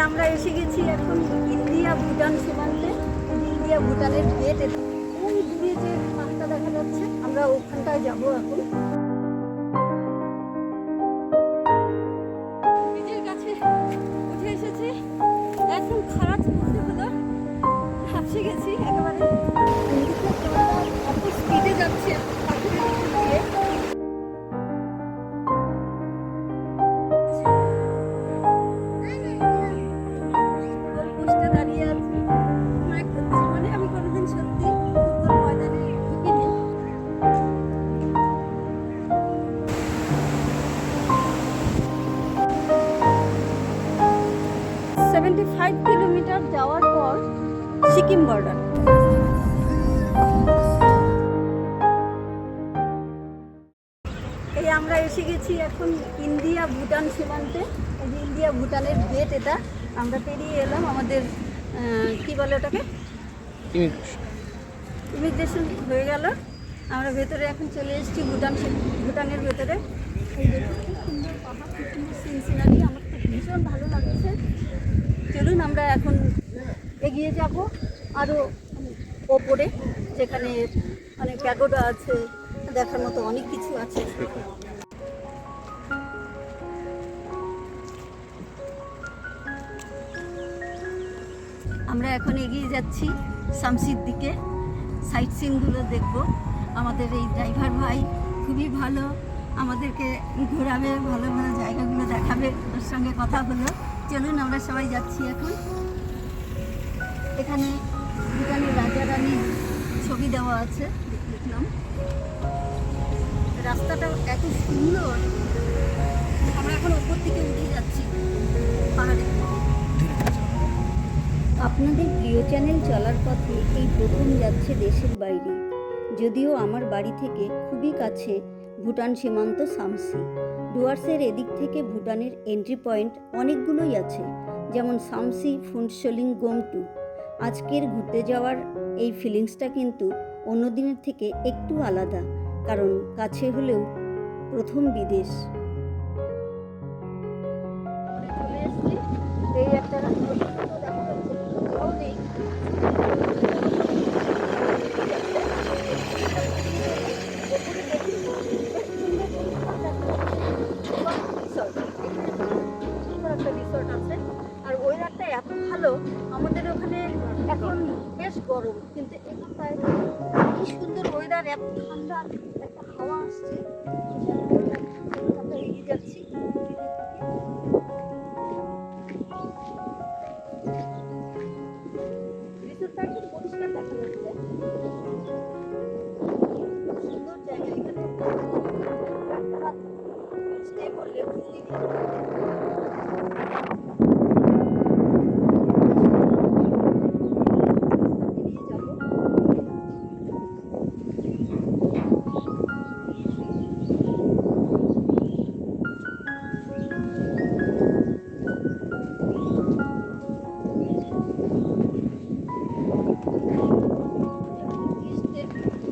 আমরা এসে গেছি এখন ইন্ডিয়া ভুটান সীমান্তে। ইন্ডিয়া ভুটানের গেট, ওই দূরে যে পাহাড়টা দেখা যাচ্ছে আমরা ওখানটায় যাব এখন। নিজের কাছে উঠে এসেছি, এখন খারাপ মনে হলো, হাসে গেছি একেবারে। এত স্পিডে যাচ্ছে পাথরের উপর দিয়ে। পোস্টে দাঁড়িয়ে আছি, আমার একটা জীবনে আমি কোনোদিন সত্যি ফুটবল ময়দানে ঢুকিনি। 75 কিলোমিটার যাওয়ার পর সিকিম বর্ডার। এই আমরা এসে গেছি এখন ইন্ডিয়া ভুটান সীমান্তে। এই যে ইন্ডিয়া ভুটানের গেট, এটা আমরা পেরিয়ে এলাম। আমাদের কি বলে ওটাকে, ইমিগ্রেশন হয়ে গেল। আমরা ভেতরে এখন চলে এসেছি ভুটানের ভেতরে। এই দেখুন কি সুন্দর পাহাড়, কি সুন্দর সিনসিনারি, আমার তো ভীষণ ভালো লাগছে। চলুন আমরা এখন এগিয়ে যাব আরও ওপরে, যেখানে অনেক প্যাগোডা আছে, দেখার মতো অনেক কিছু আছে। আমরা এখন এগিয়ে যাচ্ছি শামসির দিকে, সাইট সিনগুলো দেখব। আমাদের এই ড্রাইভার ভাই খুবই ভালো, আমাদেরকে ঘোরাবে, ভালো ভালো জায়গাগুলো দেখাবে। ওর সঙ্গে কথা হলো। চলুন আমরা সবাই যাচ্ছি এখন। এখানে ভুটানের রাজা রানীর ছবি দেওয়া আছে, দেখলাম। রাস্তাটা এত সুন্দর। আমরা এখন উপর দিকে উঠে যাচ্ছি পাহাড়ে। আপনাদের প্রিয় চ্যানেল চলার পথে এই প্রথম যাচ্ছে দেশের বাইরে। যদিও আমার বাড়ি থেকে খুবই কাছে ভুটান সীমান্ত সামসি। ডুয়ার্সের এদিক থেকে ভুটানের এন্ট্রি পয়েন্ট অনেকগুলোই আছে, যেমন সামসি, ফুন্টসোলিং, গোমটু। আজকের ঘুরতে যাওয়ার এই ফিলিংসটা কিন্তু অন্য দিনের থেকে একটু আলাদা, কারণ কাছে হলেও প্রথম বিদেশ। এই একটা রিসর্ট আছে, আর ওয়েদারটা এত ভালো। আমাদের ওখানে এখন বেশ গরম, কিন্তু এখানটায় কি সুন্দর ওয়েদার, এত ঠান্ডা একটা হাওয়া আসছে। আমরা এগিয়ে যাচ্ছি। রিসর্টটা একদম পরিষ্কার দেখা যাচ্ছে, সুন্দর জায়গা। এখানে স্টে করলে খুবই ভালো।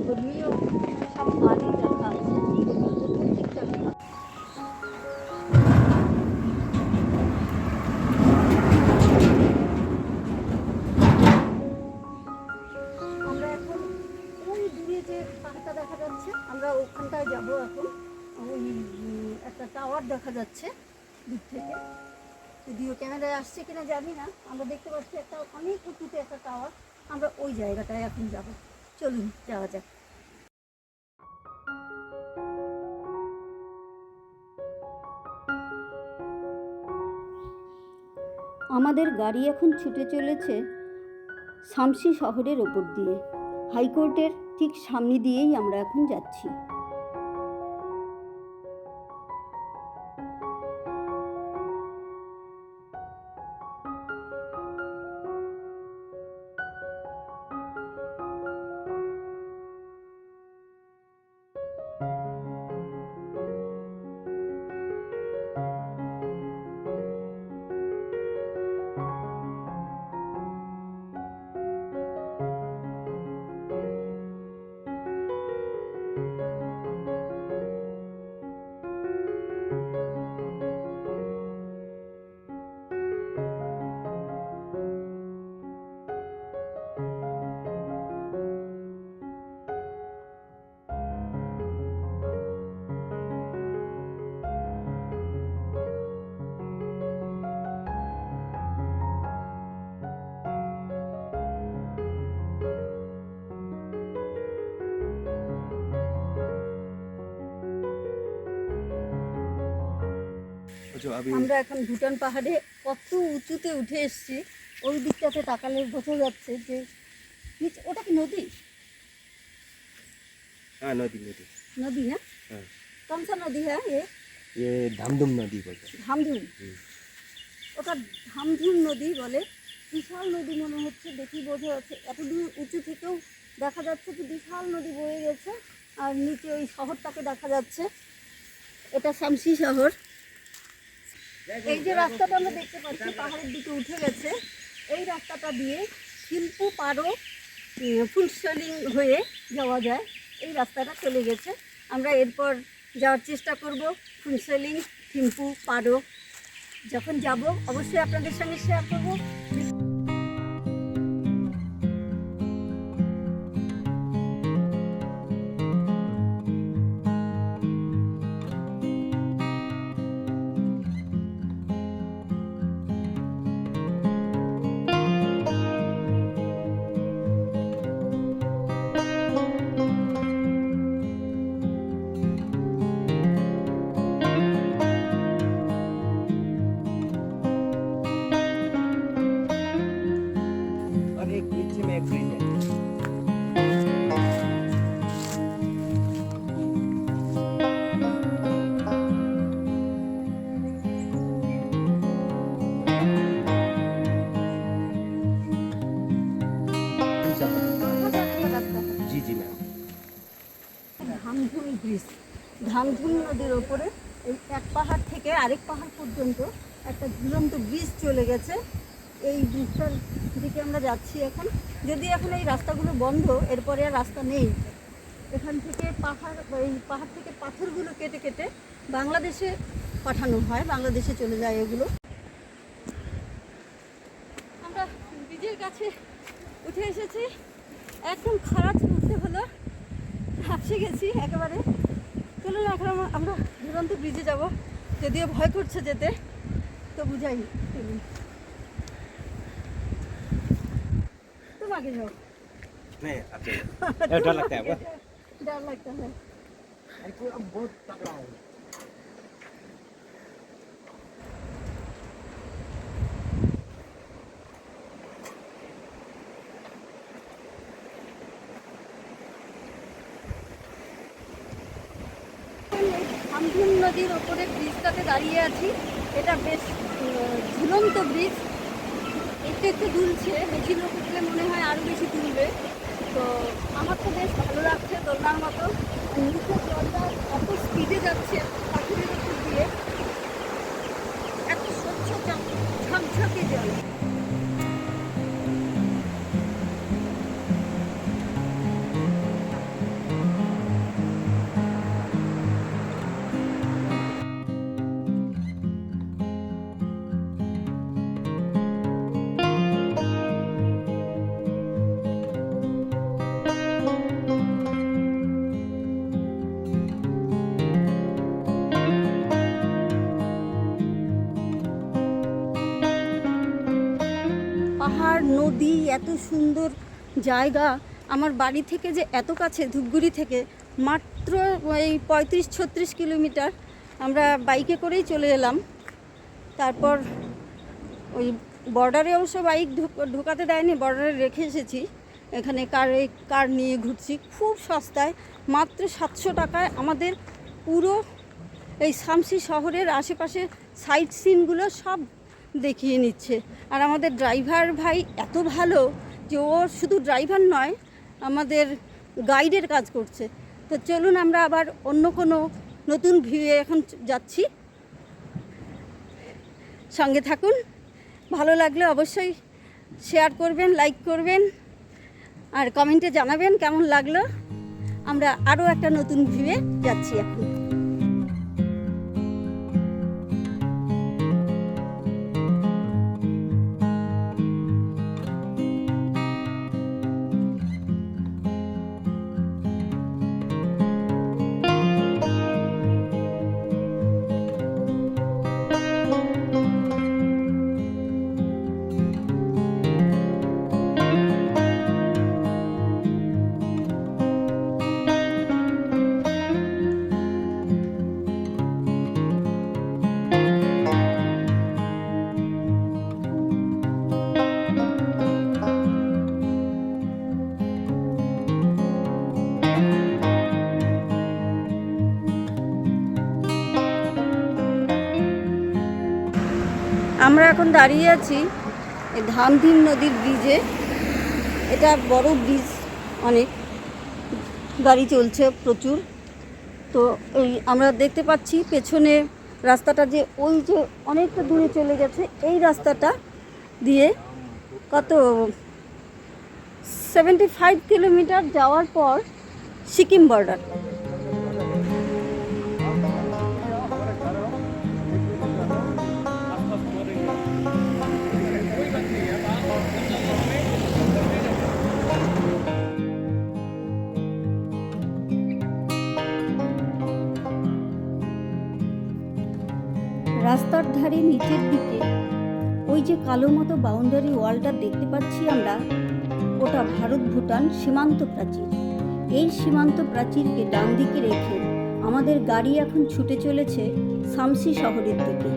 ধর্মীয় সব বাড়ি রাখা আছে। আমরা এখন ওই দূরে যে পাহাড়টা দেখা যাচ্ছে, আমরা ওখানটায় যাব এখন। ওই একটা টাওয়ার দেখা যাচ্ছে দূর থেকে, যদিও ক্যামেরায় আসছে কিনা জানি না। আমরা দেখতে পাচ্ছি একটা অনেক উঁচুতে একটা টাওয়ার। আমরা ওই জায়গাটায় এখন যাব। চলুন যাওয়া যাক। আমাদের গাড়ি এখন ছুটে চলেছে সামসি শহরের ওপর দিয়ে। হাইকোর্টের ঠিক সামনে দিয়েই আমরা এখন যাচ্ছি। जो अभी আমরা এখন ভুটান পাহাড়ে কত উঁচুতে উঠে এসেছি। ওই দিকটাতে তাকালে বোঝা যাচ্ছে যে ওটা কি নদী? हाँ नदी नदी नदी है? हाँ कौन सा नदी है ये धामधुम नदी बोलते हैं। ধামধুম। ওটা ধামধুম নদী বলে। বিশাল নদী মনে হচ্ছে, দেখি বোঝা যাচ্ছে এত দূর উঁচু থেকেও দেখা যাচ্ছে যে বিশাল নদী বয়ে গেছে। আর নিচে ওই শহরটাকে দেখা যাচ্ছে, এটা শামসি শহর। এই যে রাস্তাটা আমরা দেখতে পাচ্ছি পাহাড়ের দিকে উঠে গেছে, এই রাস্তাটা দিয়ে থিম্পু পারো ফুলসলিং হয়ে যাওয়া যায়। এই রাস্তাটা চলে গেছে। আমরা এরপর যাওয়ার চেষ্টা করব ফুলসলিং, থিম্পু পারো। যখন যাব অবশ্যই আপনাদের সঙ্গে শেয়ার করব। और एक पीछे में एक ब्रिज है। जी जी मैम। ধামধুম ব্রিজ, ধামধুম নদীর ওপরে এই এক পাহাড় থেকে আরেক পাহাড় পর্যন্ত একটা ঝুলন্ত ব্রিজ চলে গেছে। এই ব্রিজটার দিকে আমরা যাচ্ছি এখন। যদি এখন এই রাস্তাগুলো বন্ধ, এরপরে আর রাস্তা নেই। এখান থেকে এই পাহাড় থেকে পাথরগুলো কেটে কেটে বাংলাদেশে পাঠানো হয়, বাংলাদেশে চলে যায় এগুলো। আমরা ব্রিজের কাছে উঠে এসেছি, একদম খারাপ উঠতে হলো, হাঁপসে গেছি একেবারে। চলুন এখন আমরা ঝুলন্ত ব্রিজে যাব, যদিও ভয় করছে যেতে, তো বুঝাই। চলুন, तुम आगे जाओ। नहीं आप चलो। डर लगता है आपको? डर लगता है। बहुत तगड़ा है। ধামধুম নদীর ওপরে ব্রিজটাতে দাঁড়িয়ে আছি। এটা বেশ ঝুলন্ত ব্রিজ, একটু একটু দুলছে। বেশি লোক উঠলে মনে হয় আরও বেশি তুলবে। তো আমার তো বেশ ভালো লাগছে দোলনার মতো। নিচের জলটা এত স্পিডে যাচ্ছে পাথরের উপর দিয়ে, এত স্বচ্ছ ঝকঝকে জল। পাহাড়, নদী, এত সুন্দর জায়গা। আমার বাড়ি থেকে যে এত কাছে, ধূপগুড়ি থেকে মাত্র ওই 35-36 কিলোমিটার। আমরা বাইকে করেই চলে এলাম। তারপর ওই বর্ডারে অবশ্য বাইক ঢোকাতে দেয়নি, বর্ডারে রেখে এসেছি। এখানে কার নিয়ে ঘুরছি খুব সস্তায়, মাত্র 700 টাকায় আমাদের পুরো এই শামসি শহরের আশেপাশে সাইট সিনগুলো সব দেখিয়ে নিচ্ছে। আর আমাদের ড্রাইভার ভাই এত ভালো যে ও শুধু ড্রাইভার নয়, আমাদের গাইডের কাজ করছে। তো চলুন আমরা আবার অন্য কোনো নতুন ভিউয়ে এখন যাচ্ছি। সঙ্গে থাকুন। ভালো লাগলে অবশ্যই শেয়ার করবেন, লাইক করবেন, আর কমেন্টে জানাবেন কেমন লাগলো। আমরা আরও একটা নতুন ভিউয়ে যাচ্ছি এখন। আমরা এখন দাঁড়িয়ে আছি এই ধামধিম নদীর ব্রিজে। এটা বড় ব্রিজ, অনেক গাড়ি চলছে প্রচুর। তো এই আমরা দেখতে পাচ্ছি পেছনে রাস্তাটা যে ওই যে অনেকটা দূরে চলে গেছে, এই রাস্তাটা দিয়ে কত 75 কিলোমিটার যাওয়ার পর সিকিম বর্ডার। রাস্তার ধারে নিচের দিকে ওই যে কালো মতো বাউন্ডারি ওয়ালটা দেখতে পাচ্ছি আমরা, ওটা ভারত ভুটান সীমান্ত প্রাচীর। এই সীমান্ত প্রাচীরকে ডান দিকে রেখে আমাদের গাড়ি এখন ছুটে চলেছে সামসি শহরের দিকে।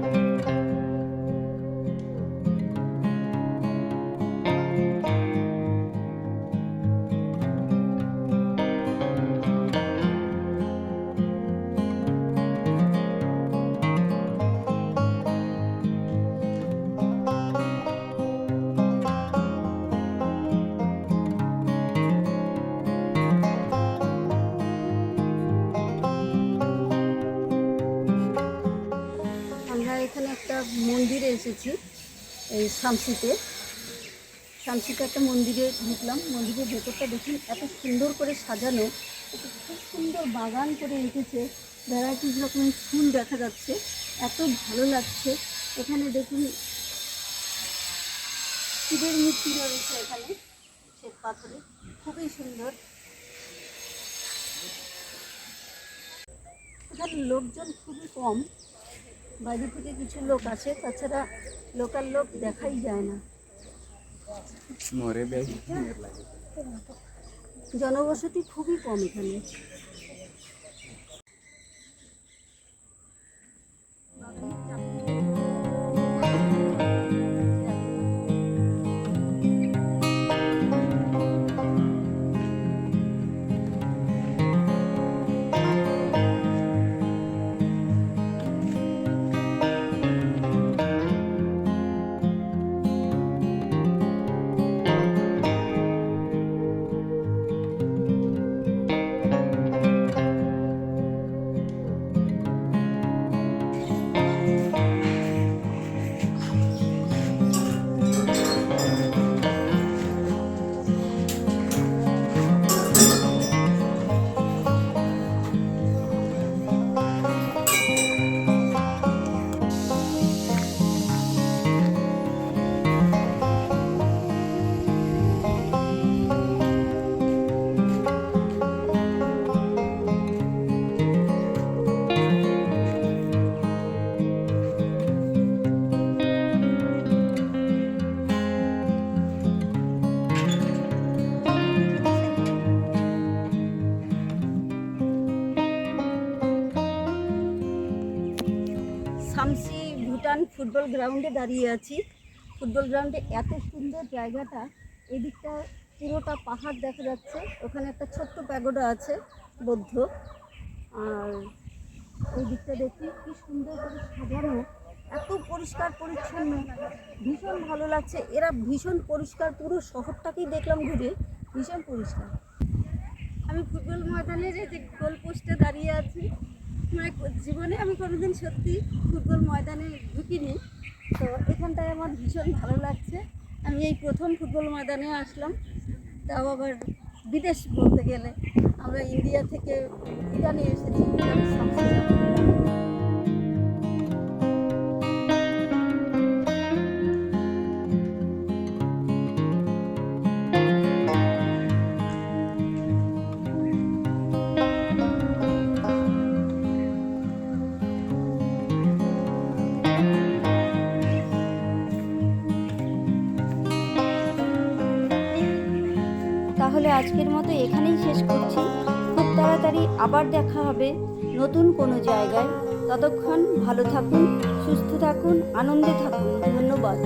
আমরা এখানে একটা মন্দিরে এসেছি, এই শামসিতে একটা মন্দিরে ঢুকলাম। মন্দিরের ভেতরটা দেখুন, এত সুন্দর করে সাজানো, খুব সুন্দর বাগান করে রেখেছে, ভ্যারাইটিস রকমের ফুল দেখা যাচ্ছে, এত ভালো লাগছে। এখানে দেখুন শিবের মূর্তি রয়েছে এখানে শ্বেত পাথরে, খুবই সুন্দর। এখানে লোকজন খুবই কম, বাইরে থেকে কিছু লোক আছে, তাছাড়া লোকাল লোক দেখাই যায় না। জনবসতি খুবই কম এখানে। শামসি ভুটান ফুটবল গ্রাউন্ডে দাঁড়িয়ে আছি। ফুটবল গ্রাউন্ডে এত সুন্দর জায়গাটা, এদিকটা পুরোটা পাহাড় দেখা যাচ্ছে, ওখানে একটা ছোট্ট প্যাগোডা আছে বৌদ্ধ, আর ওই দিকটা দেখি কি সুন্দর করে সাজানো, এত পরিষ্কার পরিচ্ছন্ন, ভীষণ ভালো লাগছে। এরা ভীষণ পরিষ্কার, পুরো শহরটাকেই দেখলাম ঘুরে, ভীষণ পরিষ্কার। আমি ফুটবল ময়দানের এই যে গোল পোস্টে দাঁড়িয়ে আছি। মানে জীবনে আমি কোনোদিন সত্যি ফুটবল ময়দানে ঢুকিনি, তো এখানটায় আমার ভীষণ ভালো লাগছে। আমি এই প্রথম ফুটবল ময়দানে আসলাম, তাও আবার বিদেশ বলতে গেলে। আমরা ইন্ডিয়া থেকে ভুটানে এসেছি, ভুটানের শামসি। তাহলে আজকের মতো এখানেই শেষ করছি। খুব তাড়াতাড়ি আবার দেখা হবে নতুন কোনো জায়গায়। ততক্ষণ ভালো থাকুন, সুস্থ থাকুন, আনন্দে থাকুন। ধন্যবাদ।